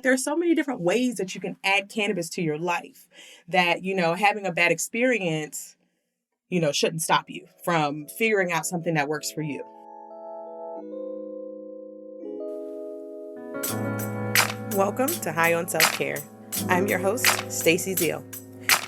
There are so many different ways that you can add cannabis to your life that, having a bad experience, shouldn't stop you from figuring out something that works for you. Welcome to High on Self-Care. I'm your host, Stacey Zeal,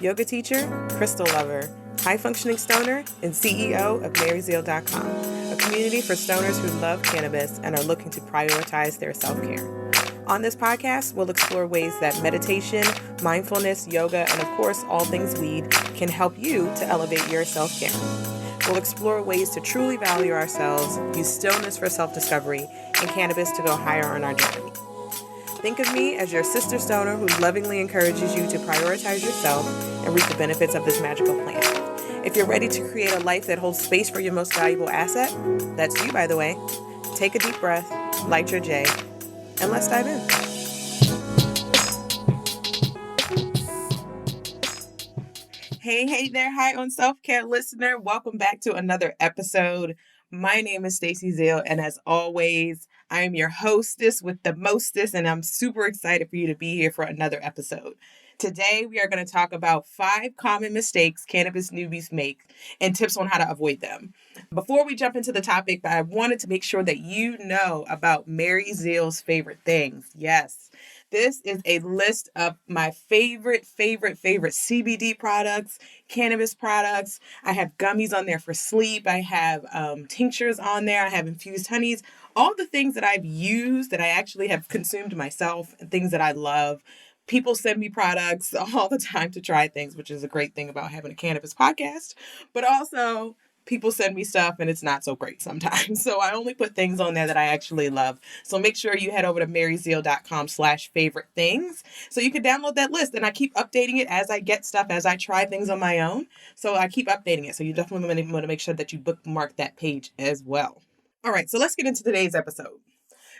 yoga teacher, crystal lover, high-functioning stoner, and CEO of LgTheProducer.com, a community for stoners who love cannabis and are looking to prioritize their self-care. On this podcast, we'll explore ways that meditation, mindfulness, yoga, and of course, all things weed can help you to elevate your self-care. We'll explore ways to truly value ourselves, use stillness for self-discovery, and cannabis to go higher on our journey. Think of me as your sister stoner who lovingly encourages you to prioritize yourself and reap the benefits of this magical plant. If you're ready to create a life that holds space for your most valuable asset, that's you, by the way, take a deep breath, light your J, and let's dive in. Hey there, High on Self-Care listener. Welcome back to another episode. My name is Stacey Zeal, and as always, I am your hostess with the mostest, and I'm super excited for you to be here for another episode. Today, we are going to talk about 5 common mistakes cannabis newbies make and tips on how to avoid them. Before we jump into the topic, I wanted to make sure that you know about Mary Zeal's favorite things. Yes, this is a list of my favorite CBD products, cannabis products. I have gummies on there for sleep. I have tinctures on there. I have infused honeys. All the things that I've used that I actually have consumed myself, and things that I love. People send me products all the time to try things, which is a great thing about having a cannabis podcast. But also, people send me stuff and it's not so great sometimes. So I only put things on there that I actually love. So make sure you head over to maryzeal.com/favorite things so you can download that list. And I keep updating it as I get stuff, as I try things on my own. So I keep updating it. So you definitely want to make sure that you bookmark that page as well. All right, so let's get into today's episode.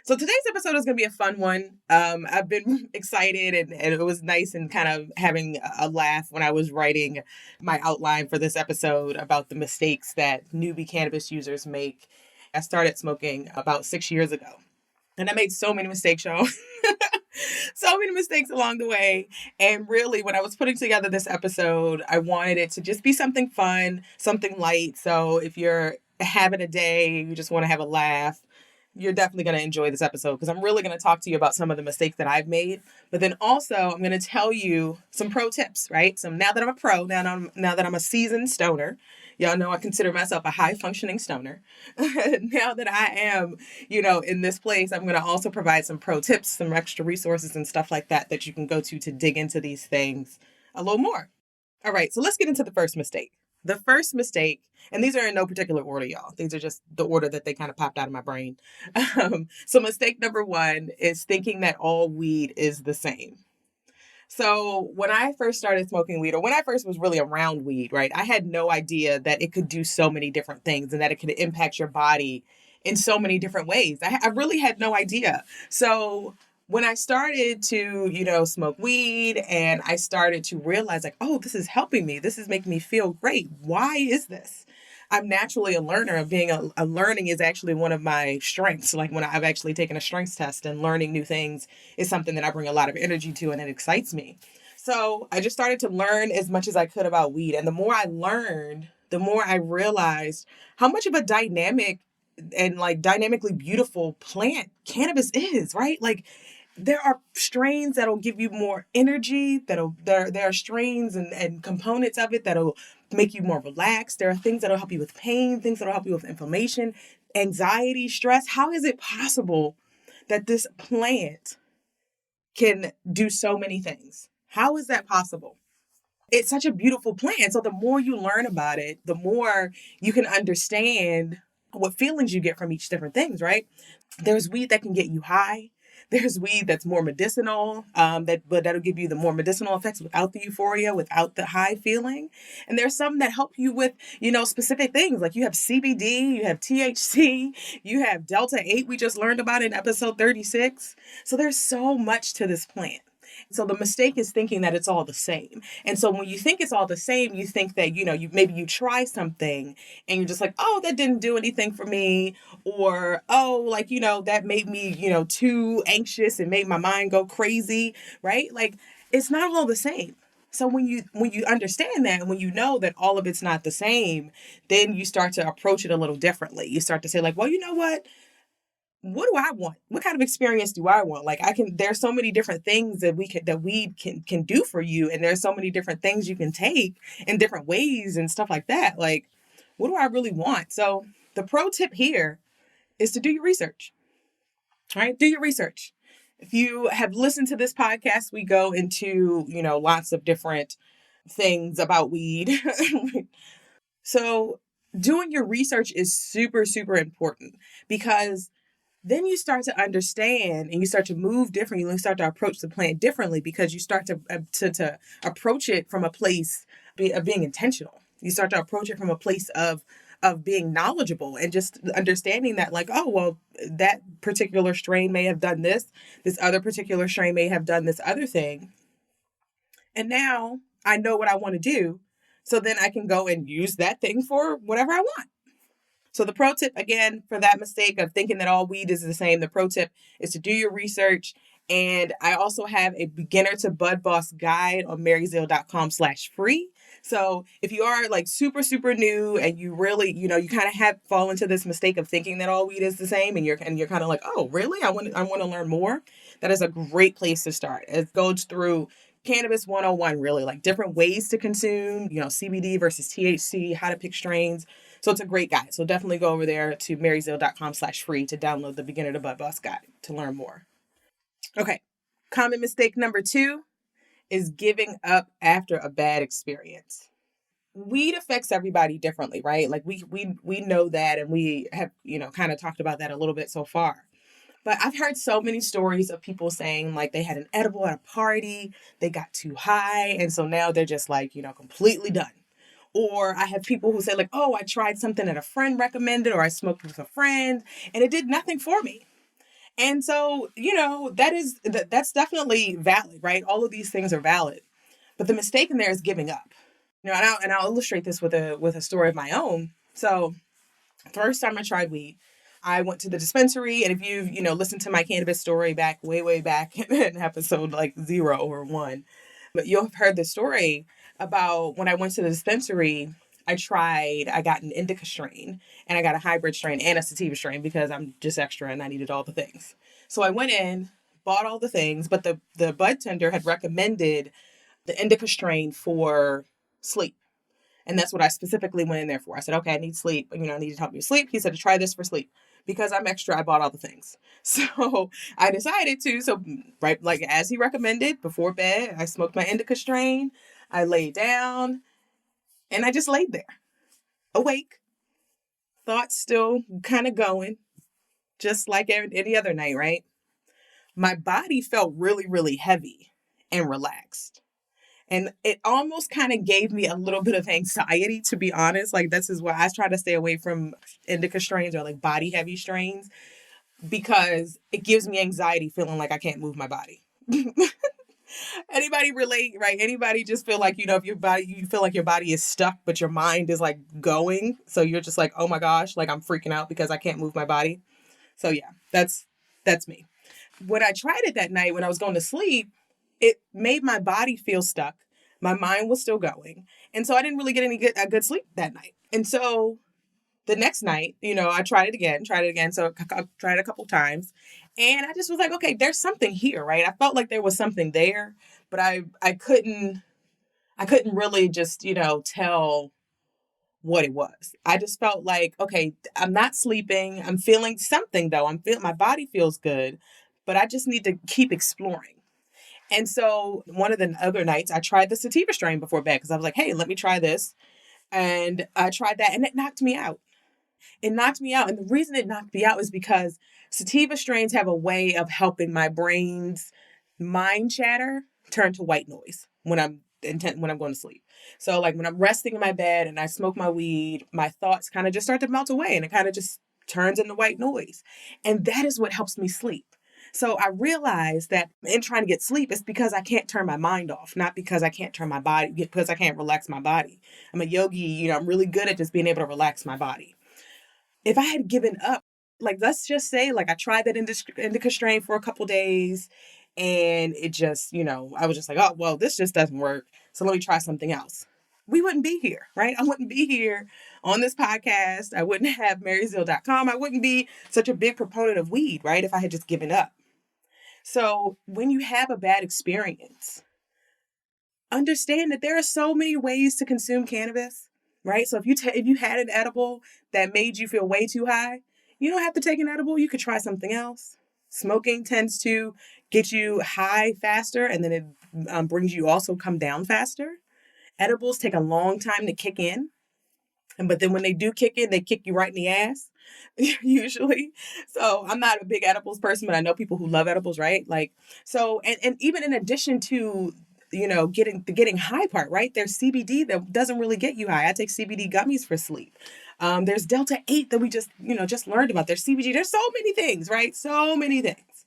So today's episode is going to be a fun one. I've been excited and it was nice and kind of having a laugh when I was writing my outline for this episode about the mistakes that newbie cannabis users make. I started smoking about 6 years ago and I made so many mistakes, y'all. So many mistakes along the way. And really, when I was putting together this episode, I wanted it to just be something fun, something light. So if you're having a day, you just want to have a laugh, you're definitely going to enjoy this episode because I'm really going to talk to you about some of the mistakes that I've made. But then also I'm going to tell you some pro tips, right? So now that I'm a pro, now that I'm a seasoned stoner, y'all know I consider myself a high functioning stoner. Now that I am, in this place, I'm going to also provide some pro tips, some extra resources and stuff like that you can go to dig into these things a little more. All right, so let's get into the first mistake. The first mistake, and these are in no particular order, y'all. These are just the order that they kind of popped out of my brain. So mistake number 1 is thinking that all weed is the same. So when I first started smoking weed, or when I first was really around weed, right, I had no idea that it could do so many different things and that it could impact your body in so many different ways. I really had no idea. So when I started to, smoke weed and I started to realize like, oh, this is helping me. This is making me feel great. Why is this? I'm naturally a learner. Being a learning is actually one of my strengths. Like when I've actually taken a strengths test, and learning new things is something that I bring a lot of energy to and it excites me. So I just started to learn as much as I could about weed. And the more I learned, the more I realized how much of a dynamic and like dynamically beautiful plant cannabis is, right? Like there are strains that'll give you more energy, there are strains and components of it that'll make you more relaxed. There are things that'll help you with pain, things that'll help you with inflammation, anxiety, stress. How is it possible that this plant can do so many things? How is that possible? It's such a beautiful plant. So the more you learn about it, the more you can understand what feelings you get from each different things, right? There's weed that can get you high. There's weed that's more medicinal, but that'll give you the more medicinal effects without the euphoria, without the high feeling. And there's some that help you with, specific things. Like you have CBD, you have THC, you have Delta 8 we just learned about in episode 36. So there's so much to this plant. So the mistake is thinking that it's all the same. And so when you think it's all the same, you think that, you maybe you try something and you're just like, oh, that didn't do anything for me. Or, oh, like, that made me, too anxious and made my mind go crazy, right? Like, it's not all the same. So when you understand that, and when you know that all of it's not the same, then you start to approach it a little differently. You start to say like, well, you know what do I want? What kind of experience do I want? Like there's so many different things that weed can do for you. And there's so many different things you can take in different ways and stuff like that. Like, what do I really want? So the pro tip here is to do your research, right? Do your research. If you have listened to this podcast, we go into, lots of different things about weed. So doing your research is super, super important because then you start to understand and you start to move differently. You start to approach the plant differently because you start to approach it from a place of being intentional. You start to approach it from a place of being knowledgeable and just understanding that like, oh, well, that particular strain may have done this. This other particular strain may have done this other thing. And now I know what I want to do. So then I can go and use that thing for whatever I want. So the pro tip, again, for that mistake of thinking that all weed is the same, the pro tip is to do your research. And I also have a beginner to bud boss guide on maryzeal.com/free. So if you are like super, super new and you really, you kind of have fall into this mistake of thinking that all weed is the same and you're kind of like, oh, really? I want to learn more. That is a great place to start. It goes through Cannabis 101, really, like different ways to consume, CBD versus THC, how to pick strains. So it's a great guide. So definitely go over there to maryzeal.com/free to download the Beginner to Bud Boss guide to learn more. Okay. Common mistake number 2 is giving up after a bad experience. Weed affects everybody differently, right? Like we know that, and we have, kind of talked about that a little bit so far. But I've heard so many stories of people saying like they had an edible at a party, they got too high, and so now they're just like, completely done. Or I have people who say like, oh, I tried something that a friend recommended, or I smoked with a friend and it did nothing for me. And so, that's definitely valid, right? All of these things are valid. But the mistake in there is giving up. And I'll illustrate this with a story of my own. So first time I tried weed, I went to the dispensary, and if you've, listened to my cannabis story back, way back in episode like 0 or 1, but you'll have heard the story about when I went to the dispensary, I got an indica strain and I got a hybrid strain and a sativa strain because I'm just extra and I needed all the things. So I went in, bought all the things, but the bud tender had recommended the indica strain for sleep. And that's what I specifically went in there for. I said, okay, I need sleep. I need to help me sleep. He said to try this for sleep. Because I'm extra, I bought all the things. So I decided to. So right, like as he recommended, before bed, I smoked my indica strain. I laid down and I just laid there, awake, thoughts still kind of going, just like any other night, right? My body felt really, really heavy and relaxed. And it almost kind of gave me a little bit of anxiety, to be honest. Like, this is why I try to stay away from indica strains or like body heavy strains, because it gives me anxiety feeling like I can't move my body. Anybody relate, right? Anybody just feel like, if you feel like your body is stuck, but your mind is like going. So you're just like, oh my gosh, like I'm freaking out because I can't move my body. So yeah, that's me. When I tried it that night, when I was going to sleep, it made my body feel stuck. My mind was still going. And so I didn't really get a good sleep that night. And so the next night, I tried it again. So I tried it a couple times. And I just was like, okay, there's something here, right? I felt like there was something there, but I couldn't really just, tell what it was. I just felt like, okay, I'm not sleeping. I'm feeling something though. My body feels good, but I just need to keep exploring. And so one of the other nights I tried the sativa strain before bed because I was like, hey, let me try this. And I tried that and it knocked me out. It knocked me out. And the reason it knocked me out is because sativa strains have a way of helping my brain's mind chatter turn to white noise when I'm going to sleep. So like when I'm resting in my bed and I smoke my weed, my thoughts kind of just start to melt away and it kind of just turns into white noise. And that is what helps me sleep. So I realized that in trying to get sleep, it's because I can't turn my mind off, not because I can't turn my body, because I can't relax my body. I'm a yogi, I'm really good at just being able to relax my body. If I had given up, like, let's just say, like, I tried that indica strain for a couple days and it just, I was just like, oh, well, this just doesn't work. So let me try something else. We wouldn't be here, right? I wouldn't be here on this podcast. I wouldn't have MaryZeal.com. I wouldn't be such a big proponent of weed, right? If I had just given up. So when you have a bad experience, understand that there are so many ways to consume cannabis, right? So if you had an edible that made you feel way too high, you don't have to take an edible. You could try something else. Smoking tends to get you high faster, and then it brings you also come down faster. Edibles take a long time to kick in. But then when they do kick in, they kick you right in the ass, usually. So I'm not a big edibles person, but I know people who love edibles, right? Like, so, and even in addition to, getting high part, right? There's CBD that doesn't really get you high. I take CBD gummies for sleep. There's Delta 8 that we just learned about. There's CBG. There's so many things, right? So many things.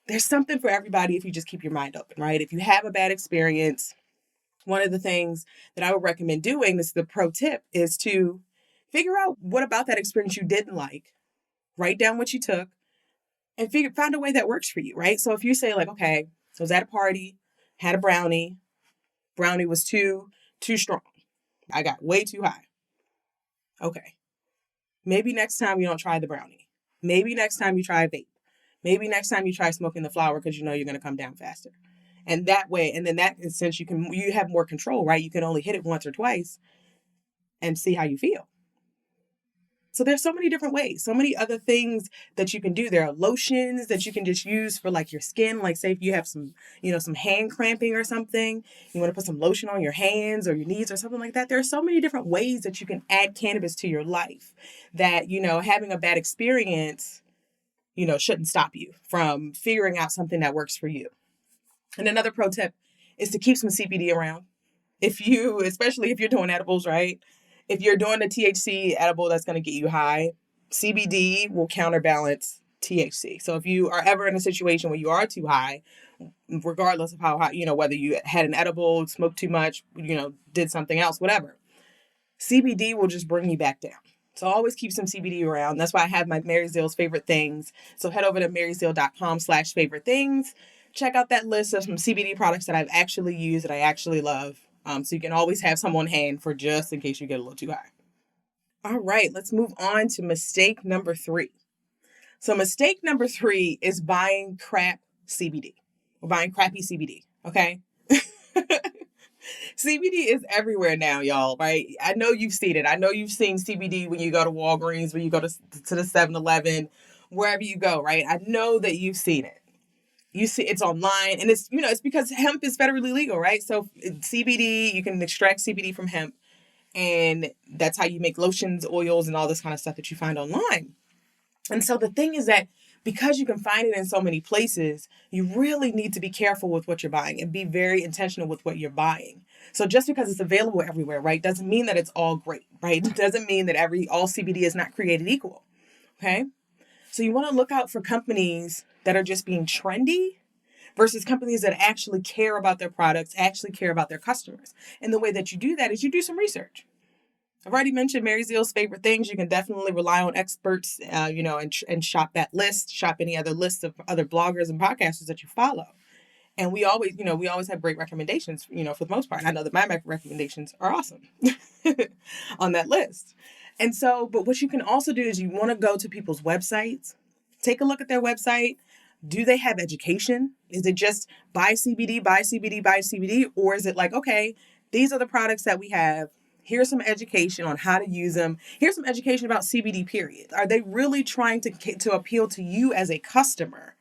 There's something for everybody if you just keep your mind open, right? If you have a bad experience, one of the things that I would recommend doing, this is the pro tip, is to figure out what about that experience you didn't like, write down what you took, and find a way that works for you, right? So if you say like, okay, so I was at a party, had a brownie was too strong. I got way too high. Okay. Maybe next time you don't try the brownie. Maybe next time you try a vape. Maybe next time you try smoking the flower because you're going to come down faster. And that way, and then that sense you have more control, right? You can only hit it once or twice and see how you feel. So there's so many different ways, so many other things that you can do. There are lotions that you can just use for like your skin. Like say if you have some hand cramping or something, you want to put some lotion on your hands or your knees or something like that. There are so many different ways that you can add cannabis to your life that, having a bad experience, shouldn't stop you from figuring out something that works for you. And another pro tip is to keep some CBD around. Especially if you're doing edibles, right? If you're doing a THC edible that's going to get you high, CBD will counterbalance THC. So if you are ever in a situation where you are too high, regardless of how high, whether you had an edible, smoked too much, did something else, whatever, CBD will just bring you back down. So always keep some CBD around. That's why I have my Mary Zeal's favorite things. So head over to maryzeal.com/favorite things. Check out that list of some CBD products that I've actually used that I actually love. So you can always have some on hand for just in case you get a little too high. All right, let's move on to mistake number 3. So mistake number 3 is buying crap CBD or buying crappy CBD. Okay. CBD is everywhere now, y'all, right? I know you've seen it. I know you've seen CBD when you go to Walgreens, when you go to the 7-Eleven, wherever you go, right? I know that you've seen it. You see it's online, and it's because hemp is federally legal, right? So CBD, you can extract CBD from hemp, and that's how you make lotions, oils, and all this kind of stuff that you find online. And so the thing is that because you can find it in so many places, you really need to be careful with what you're buying and be very intentional with what you're buying. So just because it's available everywhere, right, doesn't mean that it's all great, right? It doesn't mean that all CBD is not created equal, okay? So you want to look out for companies that are just being trendy versus companies that actually care about their products, actually care about their customers. And the way that you do that is you do some research. I've already mentioned Mary Zeal's favorite things. You can definitely rely on experts, and shop that list, shop any other lists of other bloggers and podcasters that you follow. And we always have great recommendations, for the most part. I know that my recommendations are awesome on that list. And so, but what you can also do is you want to go to people's websites, take a look at their website. Do they have education? Is it just buy CBD, buy CBD, buy CBD? Or is it like, okay, these are the products that we have. Here's some education on how to use them. Here's some education about CBD, period. Are they really trying to appeal to you as a customer?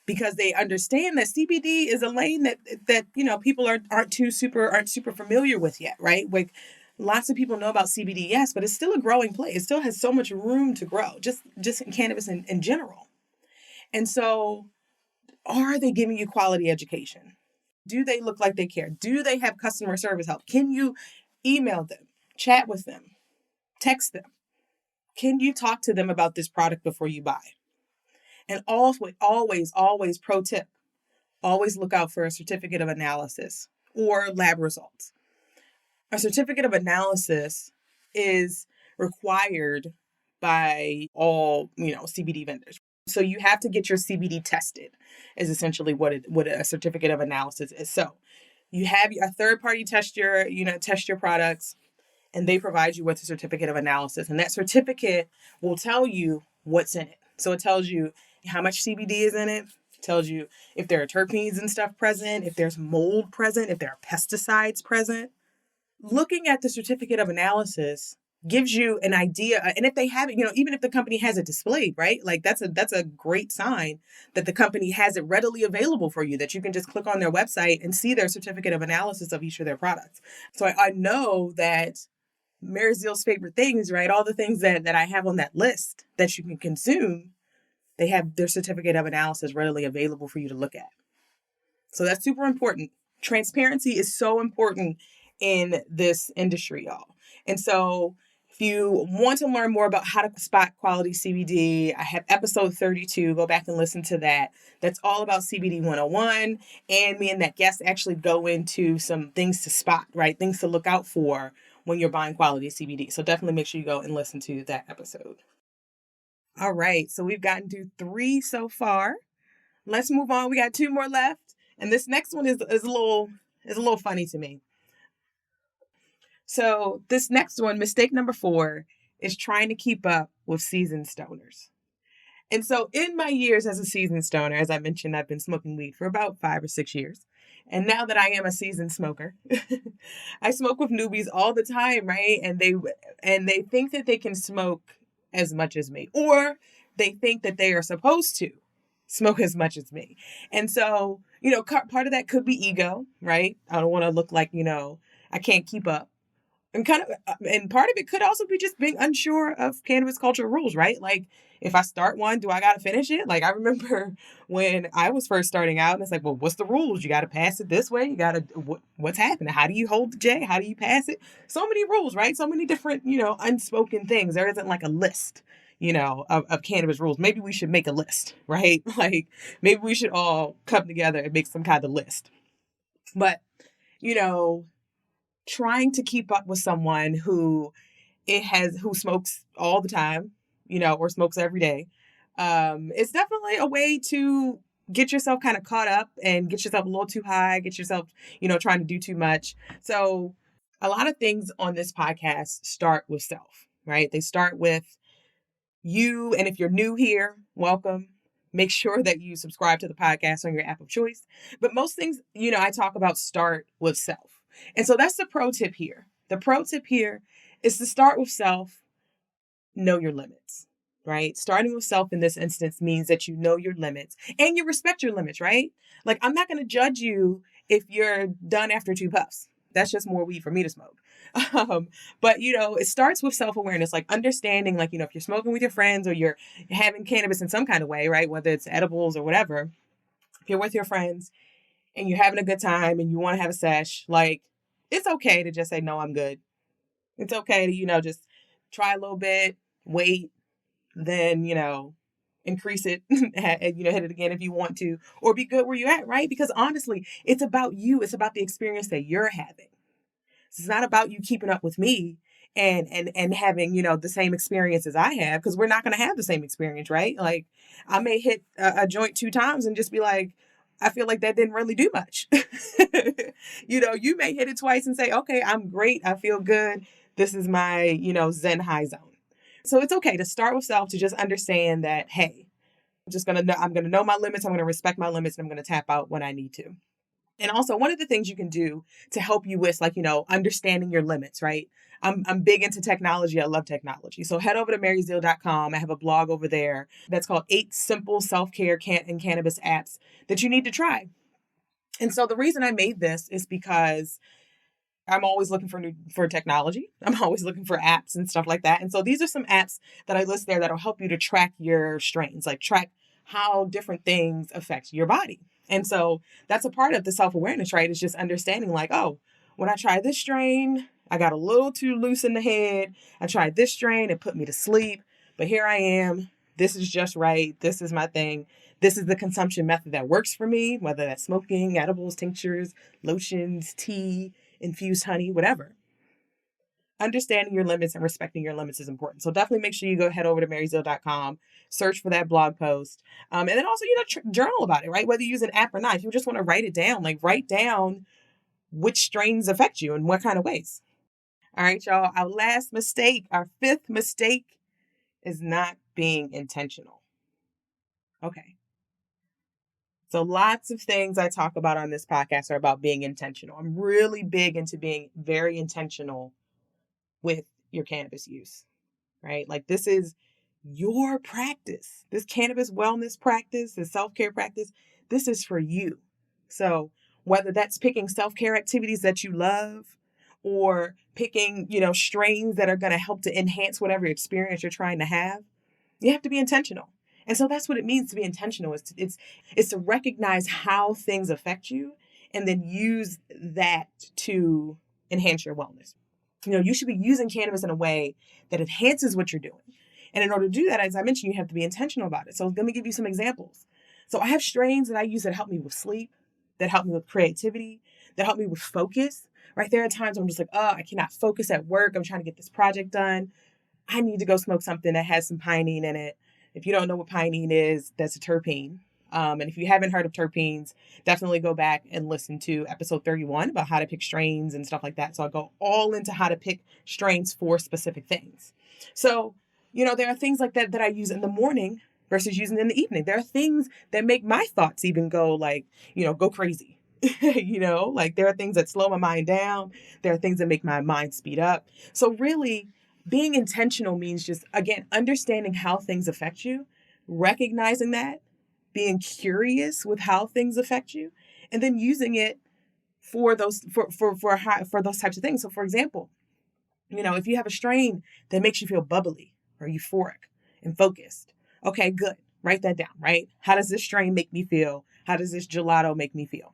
Because they understand that CBD is a lane that people aren't super familiar with yet, right? Like lots of people know about CBD, yes, but it's still a growing place. It still has so much room to grow, just in cannabis in general. And so, are they giving you quality education? Do they look like they care? Do they have customer service help? Can you email them, chat with them, text them? Can you talk to them about this product before you buy? And always pro tip, always look out for a certificate of analysis or lab results. A certificate of analysis is required by all, CBD vendors. So you have to get your CBD tested is essentially what a certificate of analysis is. So you have a third party test your products, and they provide you with a certificate of analysis. And that certificate will tell you what's in it. So it tells you how much CBD is in it. It tells you if there are terpenes and stuff present, if there's mold present, if there are pesticides present. Looking at the certificate of analysis gives you an idea. And if they have it, even if the company has it displayed, right? Like that's a great sign that the company has it readily available for you, that you can just click on their website and see their certificate of analysis of each of their products. So I know that Mary Zeal's favorite things, right? All the things that I have on that list that you can consume, they have their certificate of analysis readily available for you to look at. So that's super important. Transparency is so important in this industry, y'all. And so if you want to learn more about how to spot quality CBD, I have episode 32. Go back and listen to that. That's all about CBD 101. And me and that guest actually go into some things to spot, right? Things to look out for when you're buying quality CBD. So definitely make sure you go and listen to that episode. All right. So we've gotten to 3 so far. Let's move on. We got 2 more left. And this next one is a little funny to me. So this next one, mistake number 4, is trying to keep up with seasoned stoners. And so in my years as a seasoned stoner, as I mentioned, I've been smoking weed for about 5 or 6 years. And now that I am a seasoned smoker, I smoke with newbies all the time, right? And they think that they can smoke as much as me, or they think that they are supposed to smoke as much as me. And so, part of that could be ego, right? I don't want to look like, I can't keep up. And part of it could also be just being unsure of cannabis culture rules, right? Like, if I start one, do I got to finish it? Like, I remember when I was first starting out, and it's like, well, what's the rules? You got to pass it this way. You got to, what's happening? How do you hold the J? How do you pass it? So many rules, right? So many different, unspoken things. There isn't like a list, of cannabis rules. Maybe we should make a list, right? Like, maybe we should all come together and make some kind of list. But, trying to keep up with someone who smokes all the time, or smokes every day, it's definitely a way to get yourself kind of caught up and get yourself a little too high, get yourself, trying to do too much. So a lot of things on this podcast start with self, right? They start with you. And if you're new here, welcome. Make sure that you subscribe to the podcast on your app of choice. But most things, I talk about start with self. And so that's the pro tip here. The pro tip here is to start with self, know your limits, right? Starting with self in this instance means that you know your limits and you respect your limits, right? Like, I'm not going to judge you if you're done after 2 puffs. That's just more weed for me to smoke. But, it starts with self-awareness, like understanding, like, if you're smoking with your friends or you're having cannabis in some kind of way, right? Whether it's edibles or whatever, if you're with your friends and you're having a good time and you want to have a sesh, like, it's okay to just say, no, I'm good. It's okay to, just try a little bit, wait, then, increase it, and, hit it again if you want to, or be good where you're at, right? Because honestly, it's about you. It's about the experience that you're having. It's not about you keeping up with me and having, the same experience as I have, because we're not going to have the same experience, right? Like, I may hit a joint 2 times and just be like, I feel like that didn't really do much. You may hit it twice and say, okay, I'm great. I feel good. This is my, Zen high zone. So it's okay to start with self, to just understand that, hey, I'm going to know my limits. I'm going to respect my limits, and I'm going to tap out when I need to. And also, one of the things you can do to help you with, like, understanding your limits, right? I'm big into technology. I love technology. So head over to maryzeal.com. I have a blog over there that's called 8 simple self-care and cannabis apps that you need to try. And so the reason I made this is because I'm always looking for technology. I'm always looking for apps and stuff like that. And so these are some apps that I list there that'll help you to track your strains, like track how different things affect your body. And so that's a part of the self-awareness, right? It's just understanding, like, oh, when I tried this strain, I got a little too loose in the head. I tried this strain, it put me to sleep. But here I am, This is just right. This is my thing. This is the consumption method that works for me, whether that's smoking, edibles, tinctures, lotions, tea, infused honey, whatever. Understanding your limits and respecting your limits is important. So definitely make sure you go head over to maryzeal.com, search for that blog post, and then also, journal about it, right? Whether you use an app or not, if you just want to write it down, like write down which strains affect you and what kind of ways. All right, y'all. Our last mistake, our fifth mistake, is not being intentional. Okay. So lots of things I talk about on this podcast are about being intentional. I'm really big into being very intentional with your cannabis use, right? Like this is your practice. This cannabis wellness practice, this self-care practice, this is for you. So whether that's picking self-care activities that you love or picking, strains that are going to help to enhance whatever experience you're trying to have, you have to be intentional. And so that's what it means to be intentional. It's to recognize how things affect you and then use that to enhance your wellness. You should be using cannabis in a way that enhances what you're doing. And in order to do that, as I mentioned, you have to be intentional about it. So let me give you some examples. So I have strains that I use that help me with sleep, that help me with creativity, that help me with focus, right? There are times when I'm just like, oh, I cannot focus at work. I'm trying to get this project done. I need to go smoke something that has some pinene in it. If you don't know what pinene is, that's a terpene. And if you haven't heard of terpenes, definitely go back and listen to episode 31 about how to pick strains and stuff like that. So I go all into how to pick strains for specific things. So, there are things like that I use in the morning versus using in the evening. There are things that make my thoughts even go go crazy. Like there are things that slow my mind down. There are things that make my mind speed up. So really, being intentional means just, again, understanding how things affect you, recognizing that, being curious with how things affect you, and then using it for those for those types of things. So, for example, if you have a strain that makes you feel bubbly or euphoric and focused, okay, good. Write that down, right? How does this strain make me feel? How does this gelato make me feel?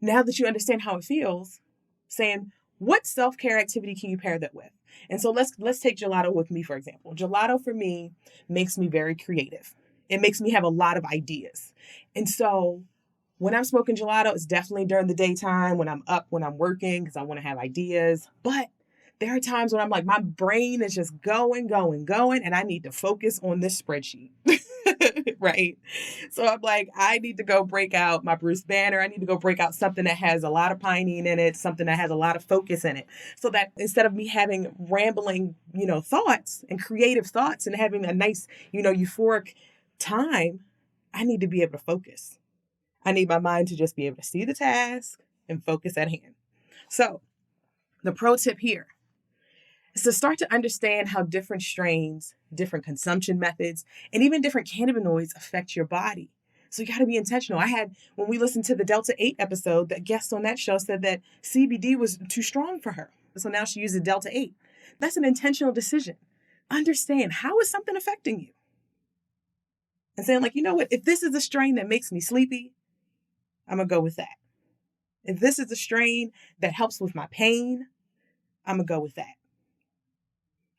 Now that you understand how it feels, saying, what self-care activity can you pair that with? And so let's take gelato with me, for example. Gelato for me makes me very creative. It makes me have a lot of ideas. And so when I'm smoking gelato, it's definitely during the daytime, when I'm up, when I'm working, because I want to have ideas. But there are times when I'm like, my brain is just going, and I need to focus on this spreadsheet. Right? So I'm like, I need to go break out my Bruce Banner. I need to go break out something that has a lot of pinene in it, something that has a lot of focus in it. So that instead of me having rambling, thoughts and creative thoughts and having a nice, euphoric time, I need to be able to focus. I need my mind to just be able to see the task and focus at hand. So the pro tip here is to start to understand how different strains, different consumption methods, and even different cannabinoids affect your body. So you got to be intentional. When we listened to the Delta 8 episode, the guest on that show said that CBD was too strong for her. So now she uses Delta 8. That's an intentional decision. Understand, how is something affecting you? And saying like, you know what, if this is a strain that makes me sleepy, I'm going to go with that. If this is a strain that helps with my pain, I'm going to go with that.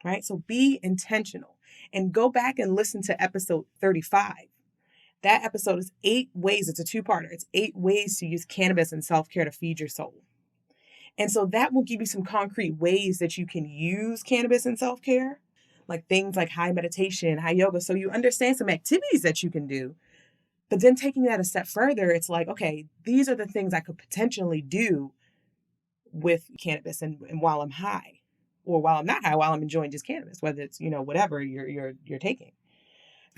Right? So be intentional and go back and listen to episode 35. That episode is 8 ways. It's a 2-parter. It's 8 ways to use cannabis and self-care to feed your soul. And so that will give you some concrete ways that you can use cannabis and self-care, like things like high meditation, high yoga. So you understand some activities that you can do. But then taking that a step further, it's like, okay, these are the things I could potentially do with cannabis and while I'm high. Or while I'm not high, while I'm enjoying just cannabis, whether it's, whatever you're taking.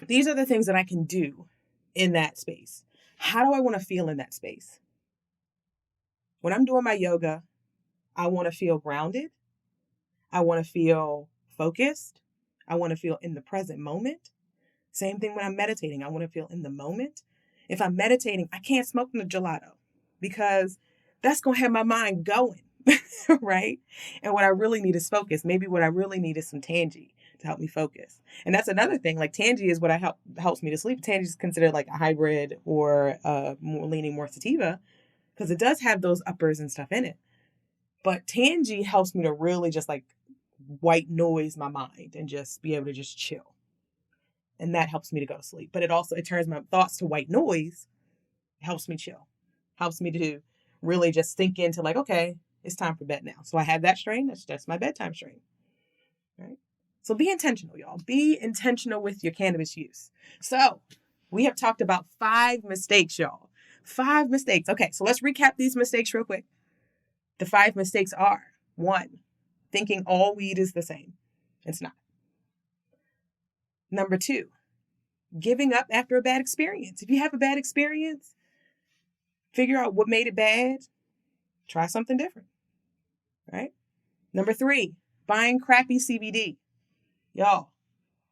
These are the things that I can do in that space. How do I want to feel in that space? When I'm doing my yoga, I want to feel grounded. I want to feel focused. I want to feel in the present moment. Same thing when I'm meditating. I want to feel in the moment. If I'm meditating, I can't smoke the gelato because that's going to have my mind going. Right? And what I really need is focus. Maybe what I really need is some Tangy to help me focus. And that's another thing. Like Tangy is what helps me to sleep. Tangy is considered like a hybrid or leaning more sativa because it does have those uppers and stuff in it. But Tangy helps me to really just like white noise my mind and just be able to just chill. And that helps me to go to sleep. But it turns my thoughts to white noise. It helps me chill. Helps me to really just sink into like, okay, it's time for bed now. So I have that strain. That's just my bedtime strain. Right? So be intentional, y'all. Be intentional with your cannabis use. So we have talked about 5 mistakes, y'all. 5 mistakes. Okay, so let's recap these mistakes real quick. The 5 mistakes are: 1, thinking all weed is the same. It's not. Number 2, giving up after a bad experience. If you have a bad experience, figure out what made it bad. Try something different, right? Number 3, buying crappy CBD. Y'all,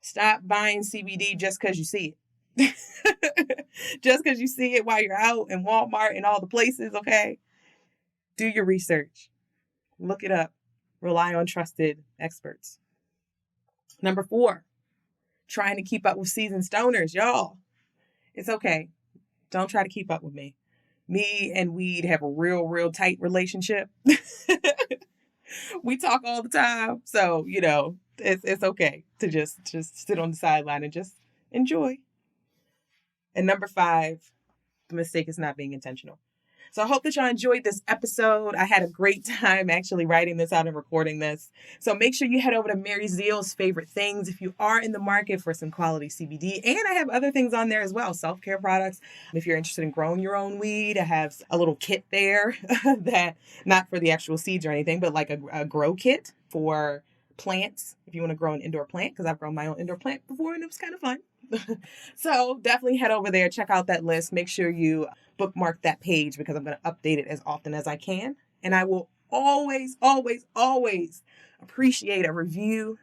stop buying CBD just because you see it. Just because you see it while you're out in Walmart and all the places, okay? Do your research. Look it up. Rely on trusted experts. Number 4, trying to keep up with seasoned stoners. Y'all, it's okay. Don't try to keep up with me. Me and weed have a real tight relationship. We talk all the time. So, it's okay to just sit on the sideline and just enjoy. And number 5, the mistake is not being intentional. So I hope that y'all enjoyed this episode. I had a great time actually writing this out and recording this. So make sure you head over to Mary Zeal's Favorite Things if you are in the market for some quality CBD. And I have other things on there as well, self-care products. If you're interested in growing your own weed, I have a little kit there that, not for the actual seeds or anything, but like a grow kit for plants if you want to grow an indoor plant, because I've grown my own indoor plant before and it was kind of fun. So definitely head over there, check out that list. Make sure you bookmark that page because I'm going to update it as often as I can. And I will always appreciate a review,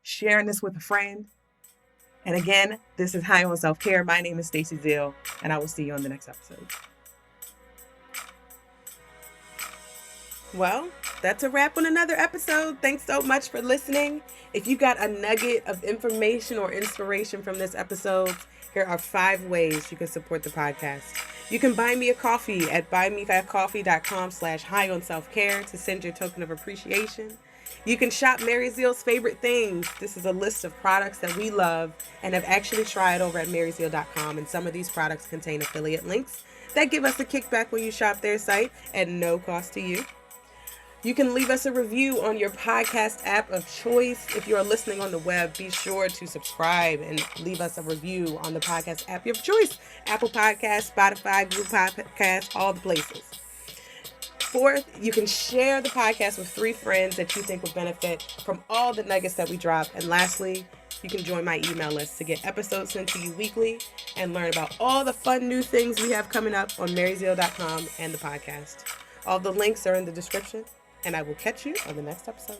sharing this with a friend. And again, this is High on Self-Care. My name is Stacey Zeal, and I will see you on the next episode. Well, that's a wrap on another episode. Thanks so much for listening. If you got a nugget of information or inspiration from this episode, here are 5 ways you can support the podcast. You can buy me a coffee at buymeacoffee.com/high-on-self-care to send your token of appreciation. You can shop Mary Zeal's Favorite Things. This is a list of products that we love and have actually tried over at maryzeal.com, and some of these products contain affiliate links that give us a kickback when you shop their site at no cost to you. You can leave us a review on your podcast app of choice. If you are listening on the web, be sure to subscribe and leave us a review on the podcast app of choice. Apple Podcasts, Spotify, Google Podcasts, all the places. 4th, you can share the podcast with 3 friends that you think would benefit from all the nuggets that we drop. And lastly, you can join my email list to get episodes sent to you weekly and learn about all the fun new things we have coming up on maryzeal.com and the podcast. All the links are in the description. And I will catch you on the next episode.